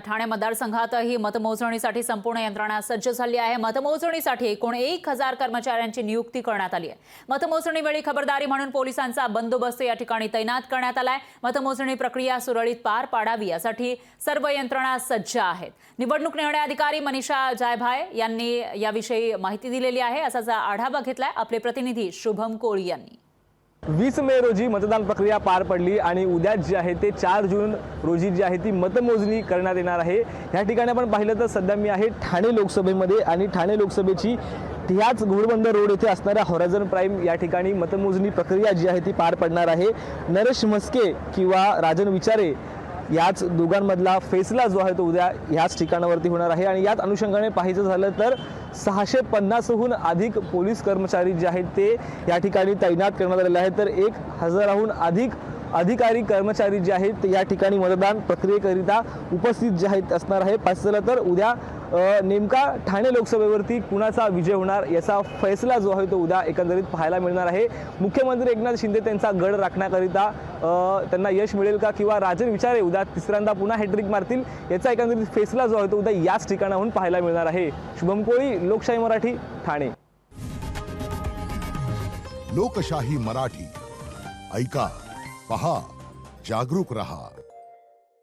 ठाणे मतदारसंघातही मतमोजणीसाठी संपूर्ण यंत्रणा सज्ज झाली आहे। मतमोजणीसाठी एकूण 1000 कर्मचाऱ्यांची नियुक्ती करण्यात आली आहे। मतमोजणीवेळी खबरदारी म्हणून पोलिसांचा बंदोबस्त या ठिकाणी तैनात करण्यात आलाय। मतमोजणी प्रक्रिया सुरळीत पार पाडावी यासाठी सर्व यंत्रणा सज्ज आहेत। निवडणूक निर्णय अधिकारी मनीषा जायभाय यांनी याविषयी माहिती दिलेली आहे। असाच आढावा घेतलाय आपले प्रतिनिधी शुभम कोळी यांनी। 20 मे रोजी मतदान प्रक्रिया पार पडली आणि उद्या जी आहे ते 4 जून रोजी जी आहे ती मतमोजणी करण्यात येणार आहे। या ठिकाणी आपण पाहिलं तर सध्या मी आहे ठाणे लोकसभेमध्ये आणि ठाणे लोकसभेची ह्याच घोडबंदर रोड येथे असणाऱ्या हॉरायझन प्राईम या ठिकाणी मतमोजणी प्रक्रिया जी आहे ती पार पडणार आहे। नरेश म्हस्के किंवा राजन विचारे याच दोघांमधला फैसला जो आहे तो उद्या याच ठिकाणावरती होणार आहे। आणि याच अनुषंगाने पाहायचं झालं तर 650हून अधिक पोलीस कर्मचारी जे आहेत ते या ठिकाणी तैनात करण्यात आलेले आहेत। तर 1000हून अधिक अधिकारी कर्मचारी जे आहेत ते या ठिकाणी मतदान प्रक्रियेकरिता उपस्थित जे आहेत असणार आहे। पाहिलं झालं तर उद्या नेमका ठाणे लोकसभेवरती कुणाचा विजय होणार याचा फैसला जो आहे तो उद्या एकंदरीत पाहायला मिळणार आहे। मुख्यमंत्री एकनाथ शिंदे त्यांचा गड राखण्याकरिता त्यांना यश मिळेल का किंवा राजन विचारे उद्या तिसऱ्यांदा पुन्हा हॅट्रिक मारतील याचा एकंदरीत फैसला जो आहे तो उद्या याच ठिकाणाहून पाहायला मिळणार आहे। शुभम कोळी, लोकशाही मराठी, ठाणे। लोकशाही मराठी ऐका, पहा, जागरूक रहा।